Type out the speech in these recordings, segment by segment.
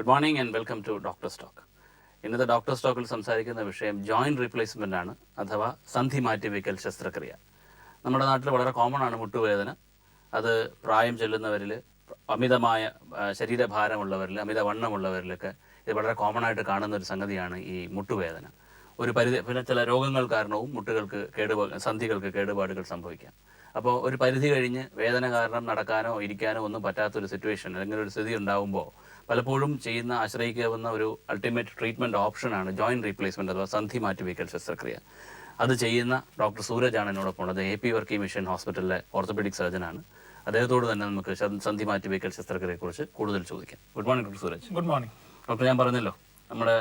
Good morning and welcome to doctor stock. ഇന്നത്തെ doctor സ്റ്റോക്കിൽ സംസാരിക്കുന്ന വിഷയം ജോയിൻറ്റ് റീപ്ലേസ്മെൻ്റ് ആണ്, അഥവാ സന്ധി മാറ്റിവയ്ക്കൽ ശസ്ത്രക്രിയ. നമ്മുടെ നാട്ടിൽ വളരെ കോമൺ ആണ് മുട്ടുവേദന. അത് പ്രായം ചെല്ലുന്നവരിൽ, അമിതമായ ശരീരഭാരമുള്ളവരിൽ, അമിതവണ്ണമുള്ളവരിലൊക്കെ ഇത് വളരെ കോമൺ ആയിട്ട് കാണുന്ന ഒരു സംഗതിയാണ് ഈ മുട്ടുവേദന. ഒരു പരിധി, പിന്നെ ചില രോഗങ്ങൾ കാരണവും മുട്ടുകൾക്ക് സന്ധികൾക്ക് കേടുപാടുകൾ സംഭവിക്കാം. അപ്പോൾ ഒരു പരിധി കഴിഞ്ഞ് വേദന കാരണം നടക്കാനോ ഇരിക്കാനോ ഒന്നും പറ്റാത്തൊരു സിറ്റുവേഷൻ അല്ലെങ്കിൽ ഒരു സ്ഥിതി ഉണ്ടാകുമ്പോൾ പലപ്പോഴും ആശ്രയിക്കാവുന്ന ഒരു അൾട്ടിമേറ്റ് ട്രീറ്റ്മെൻറ്റ് ഓപ്ഷനാണ് ജോയിൻറ്റ് റീപ്ലേസ്മെൻറ്റ് അഥവാ സന്ധി മാറ്റിവയ്ക്കൽ ശസ്ത്രക്രിയ. അത് ചെയ്യുന്ന ഡോക്ടർ സൂരജാണ് എന്നോടൊപ്പം ഉള്ളത്. AP വർക്കി മിഷൻ ഹോസ്പിറ്റലിലെ ഓർത്തോപെഡിക് സർജനാണ്. അദ്ദേഹത്തോട് തന്നെ നമുക്ക് സന്ധി മാറ്റിവയ്ക്കൽ ശസ്ത്രക്രിയയെക്കുറിച്ച് കൂടുതൽ ചോദിക്കാം. Good morning doctor Sooraj. Good morning doctor. ഞാൻ പറഞ്ഞല്ലോ, നമ്മുടെ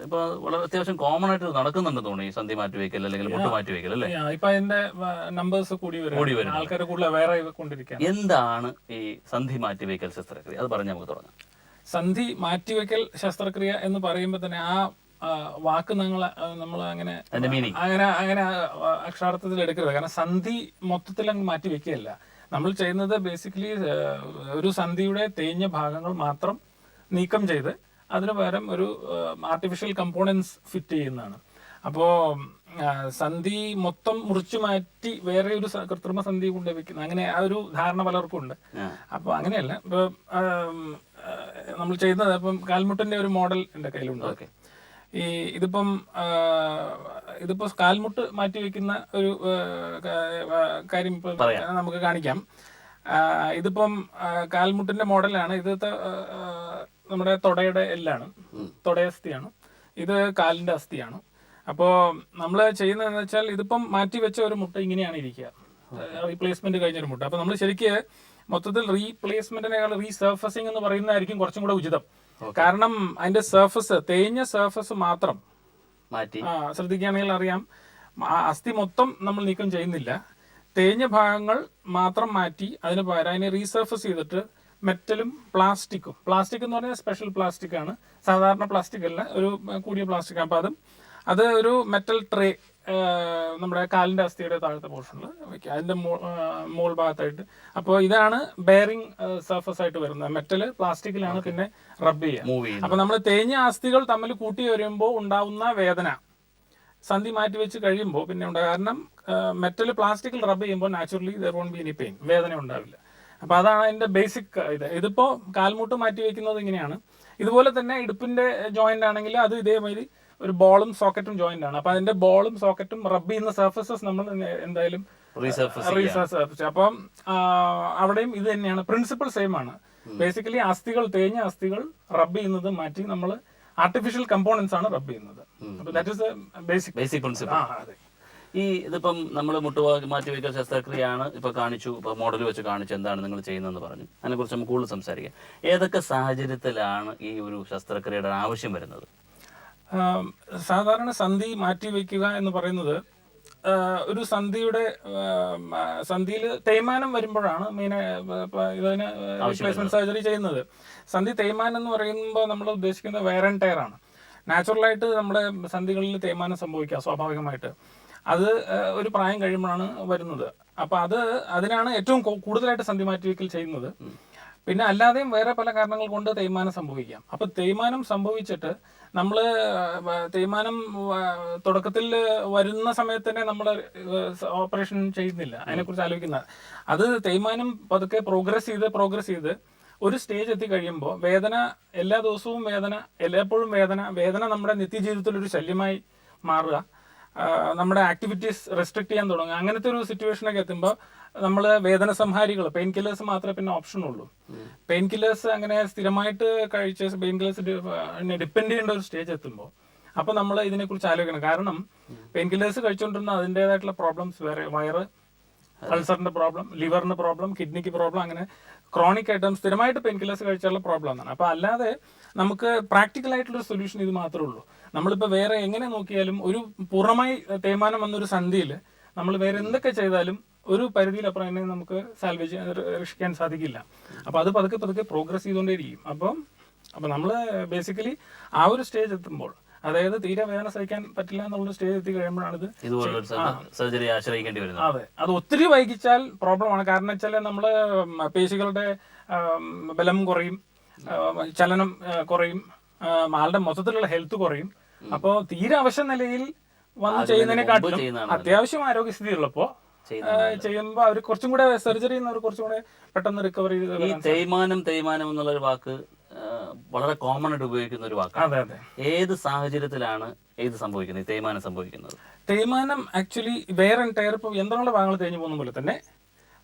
ഇപ്പോൾ വളരെ അത്യാവശ്യം കോമൺ ആയിട്ട് നടക്കുന്നുണ്ടെന്ന് തോന്നുന്നു ഈ സന്ധി മാറ്റിവയ്ക്കൽ അല്ലെങ്കിൽ മുട്ട് മാറ്റിവയ്ക്കൽ, അല്ലേ? ഇപ്പൊ അതിന്റെ നമ്പേഴ്സ് കൂടി വരും, ആൾക്കാർ കൂടുതൽ അവെയർ ആയിക്കൊണ്ടിരിക്കുകയാണ്. എന്താണ് ഈ സന്ധി മാറ്റിവയ്ക്കൽ ശസ്ത്രക്രിയ? അത് പറഞ്ഞ് നമുക്ക് തുടങ്ങാം. സന്ധി മാറ്റിവെക്കൽ ശസ്ത്രക്രിയ എന്ന് പറയുമ്പോൾ തന്നെ ആ വാക്ക് നമ്മൾ അങ്ങനെ അക്ഷരാർത്ഥത്തിൽ എടുക്കരുത്. കാരണം സന്ധി മൊത്തത്തിൽ അങ്ങ് മാറ്റി വെക്കുകയല്ല. നമ്മൾ ചെയ്യുന്നത് ബേസിക്കലി ഒരു സന്ധിയുടെ തേഞ്ഞ ഭാഗങ്ങൾ മാത്രം നീക്കം ചെയ്ത് അതിന് പകരം ഒരു ആർട്ടിഫിഷ്യൽ കമ്പോണൻസ് ഫിറ്റ് ചെയ്യുന്നതാണ്. അപ്പോൾ സന്ധി മൊത്തം മുറിച്ചു മാറ്റി വേറെ ഒരു കൃത്രിമ സന്ധി കൊണ്ട് വെക്കുന്ന അങ്ങനെ ആ ഒരു ധാരണ പലർക്കും ഉണ്ട്. അപ്പോൾ അങ്ങനെയല്ല. ഇപ്പോൾ നമ്മൾ ചെയ്യുന്നത് ഇപ്പം കാൽമുട്ടിന്റെ ഒരു മോഡൽ എൻ്റെ കയ്യിലുണ്ട്. ഇതിപ്പം കാൽമുട്ട് മാറ്റി വെക്കുന്ന ഒരു കാര്യം ഇപ്പം നമുക്ക് കാണിക്കാം. ഇതിപ്പം കാൽമുട്ടിന്റെ മോഡലാണ്. ഇത് നമ്മുടെ തൊടയുടെ എല്ലാണ്, തൊടയസ്ഥിയാണ്. ഇത് കാലിന്റെ അസ്ഥിയാണ്. അപ്പോൾ നമ്മൾ ചെയ്യുന്നതെന്ന് വെച്ചാൽ ഇതിപ്പം മാറ്റി വെച്ച ഒരു മുട്ട ഇങ്ങനെയാണ് ഇരിക്കുക, റീപ്ലേസ്മെന്റ് കഴിഞ്ഞൊരു മുട്ട. അപ്പോൾ നമ്മൾ ശരിക്കും മൊത്തത്തിൽ റീപ്ലേസ്മെന്റിനേക്കാൾ റീസർഫസിങ് എന്ന് പറയുന്നതായിരിക്കും കുറച്ചും കൂടെ ഉചിതം. കാരണം അതിന്റെ സർഫസ്, തേഞ്ഞ സർഫസ് മാത്രം മാറ്റി ശ്രദ്ധിക്കുകയാണെങ്കിൽ അറിയാം, അസ്ഥി മൊത്തം നമ്മൾ നീക്കം ചെയ്യുന്നില്ല. തേഞ്ഞ ഭാഗങ്ങൾ മാത്രം മാറ്റി അതിന് പകരം അതിനെ റീസർഫസ് ചെയ്തിട്ട് മെറ്റലും പ്ലാസ്റ്റിക്കും, പ്ലാസ്റ്റിക് എന്ന് പറഞ്ഞാൽ സ്പെഷ്യൽ പ്ലാസ്റ്റിക് ആണ്, സാധാരണ പ്ലാസ്റ്റിക് അല്ല, ഒരു കൂടിയ പ്ലാസ്റ്റിക്. അപ്പം അത് ഒരു മെറ്റൽ ട്രേ നമ്മുടെ കാലിന്റെ അസ്ഥിയുടെ താഴത്തെ പോർഷനിൽ വെക്കുക, അതിന്റെ മോൾ ഭാഗത്തായിട്ട്. അപ്പോൾ ഇതാണ് ബെയറിംഗ് സർഫസ് ആയിട്ട് വരുന്നത്. മെറ്റല് പ്ലാസ്റ്റിക്കിലാണ് പിന്നെ റബ്ബ് ചെയ്യുക. അപ്പൊ നമ്മൾ തേഞ്ഞ അസ്ഥികൾ തമ്മിൽ കൂട്ടി വരുമ്പോൾ ഉണ്ടാവുന്ന വേദന സന്ധി മാറ്റി വെച്ച് കഴിയുമ്പോൾ പിന്നെ ഉണ്ടാകും. കാരണം മെറ്റല് പ്ലാസ്റ്റിക്കിൽ റബ്ബ് ചെയ്യുമ്പോൾ naturally there won't be any pain, വേദന ഉണ്ടാവില്ല. അപ്പൊ അതാണ് അതിന്റെ ബേസിക് ഇതിപ്പോ കാൽമുട്ട് മാറ്റി വെക്കുന്നത് ഇങ്ങനെയാണ്. ഇതുപോലെ തന്നെ ഇടുപ്പിന്റെ ജോയിന്റ് ആണെങ്കിൽ അത് ഇതേമാതിരി ഒരു ബോളും സോക്കറ്റും ജോയിന്റ് ആണ്. അപ്പൊ അതിന്റെ ബോളും സോക്കറ്റും റബ്ബ് ചെയ്യുന്ന സർഫസസ് നമ്മൾ എന്തായാലും റീസർഫസ്. അപ്പം അവിടെയും ഇത് തന്നെയാണ്, പ്രിൻസിപ്പിൾ സെയിം ആണ്. ബേസിക്കലി അസ്ഥികൾ, തേഞ്ഞ അസ്ഥികൾ റബ്ബ് ചെയ്യുന്നത് മാറ്റി നമ്മൾ ആർട്ടിഫിഷ്യൽ കമ്പോണൻസ് ആണ് റബ്ബ് ചെയ്യുന്നത്. That is basic principle. അതെ. ഇതിപ്പം നമ്മൾ മാറ്റിവയ്ക്കൽ ശസ്ത്രക്രിയയാണ് ഇപ്പൊ കാണിച്ചു, ഇപ്പൊ മോഡൽ വെച്ച് കാണിച്ചു, എന്താണ് നിങ്ങൾ ചെയ്യുന്നതെന്ന് പറഞ്ഞു. അതിനെക്കുറിച്ച് നമുക്ക് കൂടുതൽ സംസാരിക്കാം. ഏതൊക്കെ സാഹചര്യത്തിലാണ് ഈ ഒരു ശസ്ത്രക്രിയയുടെ ആവശ്യം വരുന്നത്? സാധാരണ സന്ധി മാറ്റിവെക്കുക എന്ന് പറയുന്നത് ഒരു സന്ധിയിൽ തേയ്മാനം വരുമ്പോഴാണ് മെയിൻ ഇതിന് റീപ്ലേസ്മെന്റ് സർജറി ചെയ്യുന്നത്. സന്ധി തേയ്മാനം എന്ന് പറയുമ്പോൾ നമ്മൾ ഉദ്ദേശിക്കുന്നത് വെയർ ആൻഡ് ടയർ ആണ്. നാച്ചുറലായിട്ട് നമ്മുടെ സന്ധികളിൽ തേയ്മാനം സംഭവിക്കുക സ്വാഭാവികമായിട്ട്. അത് ഒരു പ്രായം കഴിയുമ്പോഴാണ് വരുന്നത്. അപ്പൊ അതിനാണ് ഏറ്റവും കൂടുതലായിട്ട് സന്ധി മാറ്റിവെക്കൽ ചെയ്യുന്നത്. പിന്നെ അല്ലാതെയും വേറെ പല കാരണങ്ങൾ കൊണ്ട് തേയ്മാനം സംഭവിക്കാം. അപ്പൊ തേയ്മാനം സംഭവിച്ചിട്ട് നമ്മൾ തേയ്മാനം തുടക്കത്തിൽ വരുന്ന സമയത്ത് തന്നെ നമ്മൾ ഓപ്പറേഷൻ ചെയ്യുന്നില്ല, അതിനെക്കുറിച്ച് ആലോചിക്കുന്ന. അത് തേയ്മാനം പതുക്കെ പ്രോഗ്രസ് ചെയ്ത് ഒരു സ്റ്റേജ് എത്തി കഴിയുമ്പോൾ വേദന, എല്ലാ ദിവസവും വേദന, എല്ലായ്പ്പോഴും വേദന നമ്മുടെ നിത്യജീവിതത്തിൽ ഒരു ശല്യമായി മാറുക, നമ്മുടെ ആക്ടിവിറ്റീസ് റെസ്ട്രിക്ട് ചെയ്യാൻ തുടങ്ങുക. അങ്ങനത്തെ ഒരു സിറ്റുവേഷനൊക്കെ എത്തുമ്പോൾ നമ്മൾ വേദന സംഹാരികൾ, പെയിൻ കില്ലേഴ്സ് മാത്രമേ പിന്നെ ഓപ്ഷൻ ഉള്ളൂ. പെയിൻ കില്ലേഴ്സ് അങ്ങനെ സ്ഥിരമായിട്ട് കഴിച്ച് പെയിൻ കില്ലേഴ്സ് ഡിപ്പെൻഡ് ചെയ്യേണ്ട ഒരു സ്റ്റേജ് എത്തുമ്പോൾ അപ്പോൾ നമ്മൾ ഇതിനെക്കുറിച്ച് ആലോചിക്കണം. കാരണം പെയിൻ കില്ലേഴ്സ് കഴിച്ചുകൊണ്ടിരുന്ന അതിൻ്റെതായിട്ടുള്ള പ്രോബ്ലംസ് വേറെ, വയറ്, അൾസറിന്റെ പ്രോബ്ലം, ലിവറിന്റെ പ്രോബ്ലം, കിഡ്നിക്ക് പ്രോബ്ലം, അങ്ങനെ ക്രോണിക് ആയിട്ടും സ്ഥിരമായിട്ട് പെയിൻ കില്ലേഴ്സ് കഴിച്ചുള്ള പ്രോബ്ലം എന്നാണ്. അപ്പോൾ അല്ലാതെ നമുക്ക് പ്രാക്ടിക്കൽ ആയിട്ടുള്ള സൊല്യൂഷൻ ഇത് മാത്രമേ ഉള്ളൂ. നമ്മളിപ്പോൾ വേറെ എങ്ങനെ നോക്കിയാലും ഒരു പൂർണ്ണമായി തേയ്മാനം വന്നൊരു സന്ധിയിൽ നമ്മൾ വേറെ എന്തൊക്കെ ചെയ്താലും ഒരു പരിധിയിലപ്പുറം തന്നെ നമുക്ക് സാൽവേജ് രക്ഷിക്കാൻ സാധിക്കില്ല. അപ്പോൾ അത് പതുക്കെ പ്രോഗ്രസ് ചെയ്തുകൊണ്ടേയിരിക്കും. അപ്പം നമ്മൾ ബേസിക്കലി ആ ഒരു സ്റ്റേജ് എത്തുമ്പോൾ, അതായത് തീരെ വേദന സഹിക്കാൻ പറ്റില്ല എന്നുള്ള സ്റ്റേജ് എത്തി കഴിയുമ്പോഴാണ് ഇത് സർജറി ആശ്രയിക്കേണ്ടി വരുന്നത്. അതെ, അത് ഒത്തിരി വൈകിച്ചാൽ പ്രോബ്ലമാണ്. കാരണം വെച്ചാൽ നമ്മള് പേശികളുടെ ബലം കുറയും, ചലനം കുറയും, ആളുടെ മൊത്തത്തിലുള്ള ഹെൽത്ത് കുറയും. അപ്പോൾ തീരെ അവശ്യ നിലയിൽ വന്ന് ചെയ്യുന്നതിനെക്കാട്ടിലും അത്യാവശ്യം ആരോഗ്യസ്ഥിതി ഉള്ളപ്പോൾ ചെയ്യുമ്പോൾ അവർ കുറച്ചും കൂടെ സർജറി ചെയ്യുന്നവർ കുറച്ചും കൂടെ പെട്ടെന്ന് റിക്കവർ ചെയ്ത്. ഈ തേയ്മാനം എന്നുള്ളൊരു വാക്ക് വളരെ കോമൺ ആയിട്ട് ഉപയോഗിക്കുന്ന ഒരു വാക്കാണ്. അതെ അതെ. ഏത് സാഹചര്യത്തിലാണ് ഇത് സംഭവിക്കുന്നത്, ഈ തേയ്മാനം സംഭവിക്കുന്നത്? തേയ്മാനം ആക്ച്വലി വെയർ ആൻഡ് ടയർ, ഇപ്പോൾ യന്ത്രങ്ങളുടെ ഭാഗങ്ങൾ തേഞ്ഞു പോകുന്ന പോലെ തന്നെ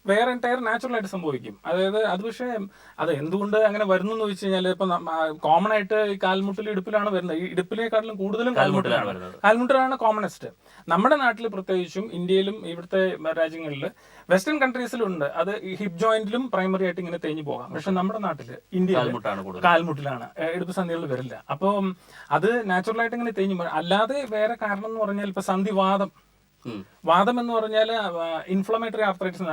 വെയർ ആൻഡ് ടയർ നാച്ചുറൽ ആയിട്ട് സംഭവിക്കും. അതായത് അത് പക്ഷേ അത് എന്തുകൊണ്ട് അങ്ങനെ വരുന്നു എന്ന് വെച്ച് കഴിഞ്ഞാൽ ഇപ്പം കോമൺ ആയിട്ട് ഈ കാൽമുട്ടിൽ ഇടുപ്പിലാണ് വരുന്നത്. ഈ ഇടുപ്പിനെക്കാട്ടിലും കൂടുതലും കാൽമുട്ടിലാണ് കോമണസ്റ്റ്. നമ്മുടെ നാട്ടിൽ പ്രത്യേകിച്ചും ഇന്ത്യയിലും ഇവിടുത്തെ രാജ്യങ്ങളിൽ വെസ്റ്റേൺ കൺട്രീസിലുണ്ട് അത് ഹിപ്പ് ജോയിന്റിലും പ്രൈമറി ആയിട്ട് ഇങ്ങനെ തേഞ്ഞു പോകാം. പക്ഷെ നമ്മുടെ നാട്ടിൽ ഇന്ത്യയിൽ കാൽമുട്ടിലാണ്, ഇടുപ്പ് സന്ധികളിൽ വരില്ല. അപ്പം അത് നാച്ചുറൽ ആയിട്ട് ഇങ്ങനെ തേഞ്ഞു പോകും. അല്ലാതെ വേറെ കാരണം എന്ന് പറഞ്ഞാൽ ഇപ്പൊ സന്ധിവാദം എന്ന് പറഞ്ഞാൽ ഇൻഫ്ലമേറ്ററി ആർത്രൈറ്റിസ്,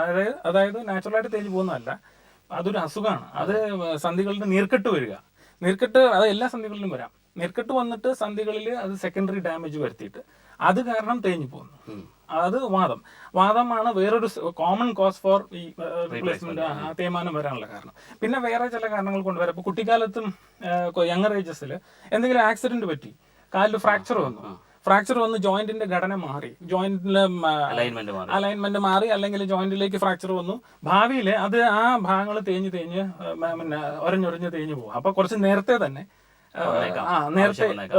അതായത് നാച്ചുറലായിട്ട് തേഞ്ഞു പോകുന്നതല്ല, അതൊരു അസുഖമാണ്. അത് സന്ധികളുടെ നീർക്കെട്ട് വരിക. നീർക്കെട്ട് അത് എല്ലാ സന്ധികളിലും വരാം. നീർക്കെട്ട് വന്നിട്ട് സന്ധികളിൽ അത് സെക്കൻഡറി ഡാമേജ് വരുത്തിയിട്ട് അത് കാരണം തേഞ്ഞു പോകുന്നു. അത് വാദമാണ് വേറൊരു കോമൺ കോസ് ഫോർ ഈ റീപ്ലേസ്മെന്റ്, തേയ്മാനം വരാനുള്ള കാരണം. പിന്നെ വേറെ ചില കാരണങ്ങൾ കൊണ്ടുവരാം. ഇപ്പൊ കുട്ടിക്കാലത്തും യങ്ങർ ഏജസിൽ എന്തെങ്കിലും ആക്സിഡന്റ് പറ്റി, കാലിൽ ഫ്രാക്ചർ വന്ന് ജോയിന്റിന്റെ ഘടന മാറി, ജോയിന്റിലെ അലൈൻമെന്റ് മാറി, അല്ലെങ്കിൽ ജോയിന്റിലേക്ക് ഫ്രാക്ചർ വന്നു, ഭാവിയിൽ അത് ആ ഭാഗങ്ങൾ തേഞ്ഞ് പിന്നെ ഒരഞ്ഞൊരഞ്ഞ് തേഞ്ഞു പോകും. അപ്പൊ കുറച്ച് നേരത്തെ തന്നെ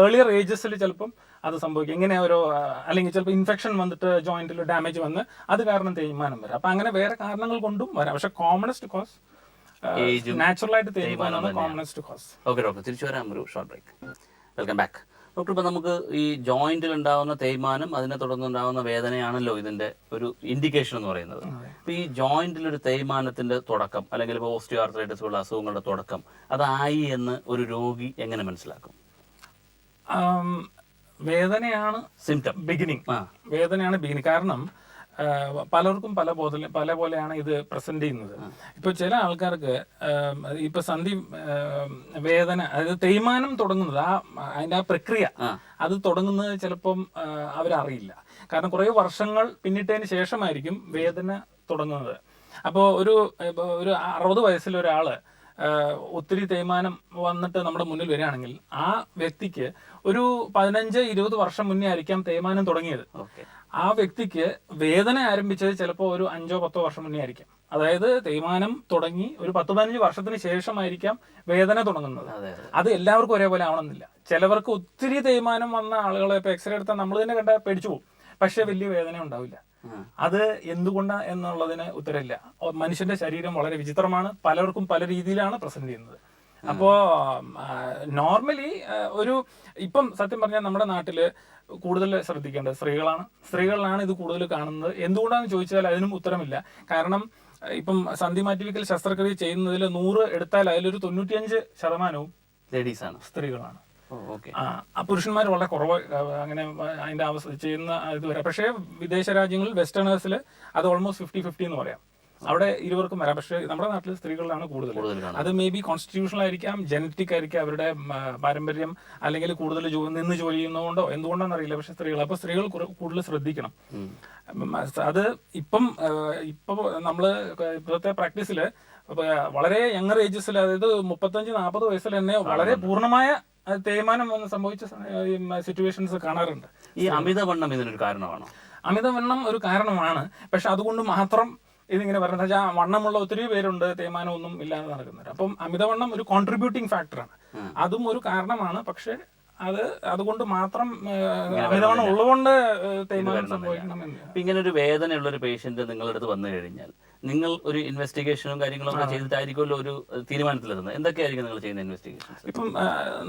ഏർലിയർ ഏജസിൽ ചിലപ്പം അത് സംഭവിക്കും. ഇങ്ങനെ ഒരു അല്ലെങ്കിൽ ചിലപ്പോൾ ഇൻഫെക്ഷൻ വന്നിട്ട് ജോയിന്റിൽ ഡാമേജ് വന്ന് അത് കാരണം തേയ്മാനം വരാം. അപ്പൊ അങ്ങനെ വേറെ കാരണങ്ങൾ കൊണ്ടും വരാം. പക്ഷെ കോമണസ്റ്റ് കോസ് നാച്ചുറൽ ആയിട്ട് തേയ്മാനമാണ് കോമണസ്റ്റ് കോസ്. ഓക്കെ ഡോക്ടർ, തിരിച്ചു വരാം ഒരു short break. Welcome back. Doctor, ഇപ്പം നമുക്ക് ഈ ജോയിന്റിൽ ഉണ്ടാകുന്ന തേയ്മാനം അതിനെ തുടർന്നുണ്ടാകുന്ന വേദനയാണല്ലോ ഇതിന്റെ ഒരു ഇൻഡിക്കേഷൻ എന്ന് പറയുന്നത്. ഇപ്പം ഈ ജോയിന്റിൽ ഒരു തേയ്മാനത്തിന്റെ തുടക്കം അല്ലെങ്കിൽ ഇപ്പോൾ ഓസ്റ്റിയോ ആർത്രൈറ്റിസ് പോലുള്ള അസുഖങ്ങളുടെ തുടക്കം അതായി എന്ന് ഒരു രോഗി എങ്ങനെ മനസ്സിലാക്കും? വേദനയാണ് സിംറ്റം, ബിഗിനിങ്. വേദനയാണ് ബിഗിനിങ്. കാരണം പലർക്കും പല പോലെയാണ് ഇത് പ്രസന്റ് ചെയ്യുന്നത്. ഇപ്പൊ ചില ആൾക്കാർക്ക് ഇപ്പൊ സന്ധി വേദന, അതായത് തേയ്മാനം തുടങ്ങുന്നത് അതിന്റെ ആ പ്രക്രിയ അത് തുടങ്ങുന്നത് ചിലപ്പം അവരറിയില്ല. കാരണം കുറെ വർഷങ്ങൾ പിന്നിട്ടതിന് ശേഷമായിരിക്കും വേദന തുടങ്ങുന്നത്. അപ്പോൾ ഒരു 60 വയസ്സിൽ ഒരാള് ഒത്തിരി തേയ്മാനം വന്നിട്ട് നമ്മുടെ മുന്നിൽ വരികയാണെങ്കിൽ ആ വ്യക്തിക്ക് ഒരു 15-20 വർഷം മുന്നേ ആയിരിക്കാം തേയ്മാനം തുടങ്ങിയത്. ആ വ്യക്തിക്ക് വേദന ആരംഭിച്ചത് ചിലപ്പോൾ ഒരു 5-10 വർഷം മുന്നേ ആയിരിക്കാം. അതായത് തേയ്മാനം തുടങ്ങി ഒരു 10-15 വർഷത്തിന് ശേഷമായിരിക്കാം വേദന തുടങ്ങുന്നത്. അത് എല്ലാവർക്കും ഒരേപോലെ ആവണമെന്നില്ല. ചിലവർക്ക് ഒത്തിരി തേയ്മാനം വന്ന ആളുകളെ ഇപ്പൊ എക്സ്റേ എടുത്താൽ നമ്മൾ തന്നെ കണ്ടാൽ പേടിച്ചു പോകും, പക്ഷെ വലിയ വേദന ഉണ്ടാവില്ല. അത് എന്തുകൊണ്ടാ എന്നുള്ളതിന് ഉത്തരമില്ല. മനുഷ്യന്റെ ശരീരം വളരെ വിചിത്രമാണ്, പലർക്കും പല രീതിയിലാണ് പ്രസന്റ് ചെയ്യുന്നത്. അപ്പോ നോർമലി ഇപ്പം സത്യം പറഞ്ഞാൽ നമ്മുടെ നാട്ടില് കൂടുതൽ ശ്രദ്ധിക്കേണ്ടത് സ്ത്രീകളിലാണ് ഇത് കൂടുതൽ കാണുന്നത്. എന്തുകൊണ്ടാണെന്ന് ചോദിച്ചാൽ അതിനും ഉത്തരമില്ല. കാരണം ഇപ്പം സന്ധി മാറ്റിവെക്കൽ ശസ്ത്രക്രിയ ചെയ്യുന്നതിൽ 100 എടുത്താൽ അതിലൊരു 95% ലേഡീസാണ്, സ്ത്രീകളാണ്. പുരുഷന്മാർ വളരെ കുറവ് അങ്ങനെ അതിന്റെ ചെയ്യുന്ന ഇത് വരാം. പക്ഷേ വിദേശ രാജ്യങ്ങളിൽ വെസ്റ്റേണേഴ്സിൽ അത് ഓൾമോസ്റ്റ് 50-50 എന്ന് പറയാം. അവിടെ ഇരുവർക്കും വരാം. പക്ഷേ നമ്മുടെ നാട്ടിൽ സ്ത്രീകളിലാണ് കൂടുതൽ. അത് മേ ബി കോൺസ്റ്റിറ്റ്യൂഷണൽ ആയിരിക്കാം, ജനറ്റിക് ആയിരിക്കാം, അവരുടെ പാരമ്പര്യം, അല്ലെങ്കിൽ കൂടുതൽ നിന്ന് ജോലി ചെയ്യുന്നതുകൊണ്ടോ എന്തുകൊണ്ടാണെന്ന് അറിയില്ല. പക്ഷെ സ്ത്രീകൾ കൂടുതൽ ശ്രദ്ധിക്കണം. അത് ഇപ്പൊ നമ്മള് ഇപ്പോഴത്തെ പ്രാക്ടീസില് വളരെ യങ്ങർ ഏജസിൽ, അതായത് 35-40 വയസ്സിൽ തന്നെ വളരെ പൂർണ്ണമായ തേയ്മാനം സംഭവിച്ച സിറ്റുവേഷൻസ് കാണാറുണ്ട്. ഈ അമിതവണ്ണം ഇതിനൊരു കാരണമാണോ? അമിതവണ്ണം ഒരു കാരണമാണ്. പക്ഷെ അതുകൊണ്ട് മാത്രം ഇതിങ്ങനെ പറയുന്നത് വെച്ചാൽ വണ്ണമുള്ള ഒത്തിരി പേരുണ്ട്, തേയ്മാനം ഒന്നും ഇല്ലാതെ നടക്കുന്നവർ. അപ്പം അമിതവണ്ണം ഒരു കോൺട്രിബ്യൂട്ടിംഗ് ഫാക്ടറാണ്, അതും ഒരു കാരണമാണ്. പക്ഷെ അതുകൊണ്ട് മാത്രം അമിതവണ്ണം ഉള്ളതുകൊണ്ട് തേയ്മാനം സംഭവിക്കണമെന്ന്. ഇങ്ങനെ ഒരു വേദനയുള്ള ഒരു പേഷ്യന്റ് നിങ്ങളുടെ അടുത്ത് വന്നു കഴിഞ്ഞാൽ നിങ്ങൾ ഒരു ഇൻവെസ്റ്റിഗേഷനും കാര്യങ്ങളൊക്കെ ചെയ്തിട്ടായിരിക്കുമല്ലോ ഒരു തീരുമാനത്തിലെത്തുന്നത്. എന്തൊക്കെയായിരിക്കും നിങ്ങൾ ചെയ്യുന്ന ഇൻവെസ്റ്റിഗേഷൻസ്? ഇപ്പം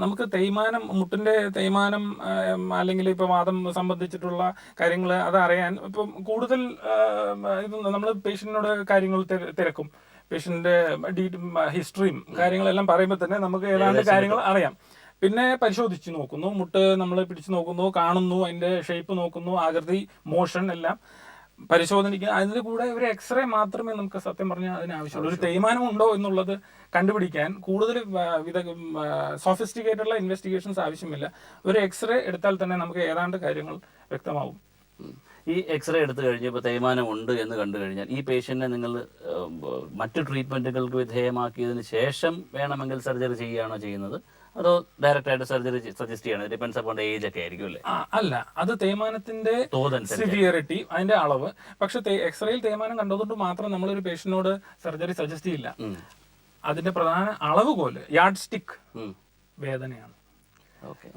നമുക്ക് തേയ്മാനം, മുട്ടിന്റെ തേയ്മാനം അല്ലെങ്കിൽ ഇപ്പൊ വാദം സംബന്ധിച്ചിട്ടുള്ള കാര്യങ്ങൾ അതറിയാൻ ഇപ്പം കൂടുതൽ ഇത് നമ്മൾ പേഷ്യന്റിനോട് കാര്യങ്ങൾ തിരക്കും. പേഷ്യന്റിന്റെ ഹിസ്റ്ററിയും കാര്യങ്ങളെല്ലാം പറയുമ്പോൾ തന്നെ നമുക്ക് ഏതാണ്ട് കാര്യങ്ങൾ അറിയാം. പിന്നെ പരിശോധിച്ച് നോക്കുന്നു, മുട്ട് നമ്മൾ പിടിച്ചു നോക്കുന്നു, കാണുന്നു, അതിന്റെ ഷേപ്പ് നോക്കുന്നു, ആകൃതി, മോഷൻ എല്ലാം പരിശോധനിക്കുക. അതിന്റെ കൂടെ ഒരു എക്സ്റേ മാത്രമേ നമുക്ക് സത്യം പറഞ്ഞാൽ അതിനാവശ്യമുള്ളൂ. ഒരു തേയ്മാനം ഉണ്ടോ എന്നുള്ളത് കണ്ടുപിടിക്കാൻ കൂടുതൽ സോഫിസ്റ്റിക്കേറ്റഡുള്ള ഇൻവെസ്റ്റിഗേഷൻസ് ആവശ്യമില്ല. ഒരു എക്സ്റേ എടുത്താൽ തന്നെ നമുക്ക് ഏതാണ്ട് കാര്യങ്ങൾ വ്യക്തമാവും. ഈ എക്സ്റേ എടുത്തു കഴിഞ്ഞ് ഇപ്പോൾ തേയ്മാനം ഉണ്ട് എന്ന് കണ്ടു കഴിഞ്ഞാൽ ഈ പേഷ്യൻറ്റിനെ നിങ്ങൾ മറ്റു ട്രീറ്റ്മെൻറ്റുകൾക്ക് വിധേയമാക്കിയതിന് ശേഷം വേണമെങ്കിൽ സർജറി ചെയ്യുകയാണോ ചെയ്യുന്നത്, അതോ ഡയറക്റ്റ് ആയിട്ട് സർജറി സജസ്റ്റ് ചെയ്യണം? ഡിപെൻഡ്സ് അപ്പോൺ ഏജ് ഒക്കെ ആയിരിക്കും അല്ലേ? അല്ല, അത് തേയ്മാനത്തിന്റെ തോതനുസരിച്ച് സിവിയറിറ്റി, അതിന്റെ അളവ്. പക്ഷെ എക്സ്റേയിൽ തേയ്മാനം കണ്ടതുകൊണ്ട് മാത്രം നമ്മളൊരു പേഷ്യന്റിനോട് സർജറി സജസ്റ്റ് ചെയ്യില്ല. അതിന്റെ പ്രധാന അളവുകോല്, യാർഡ് സ്റ്റിക്ക് വേദനയാണ്.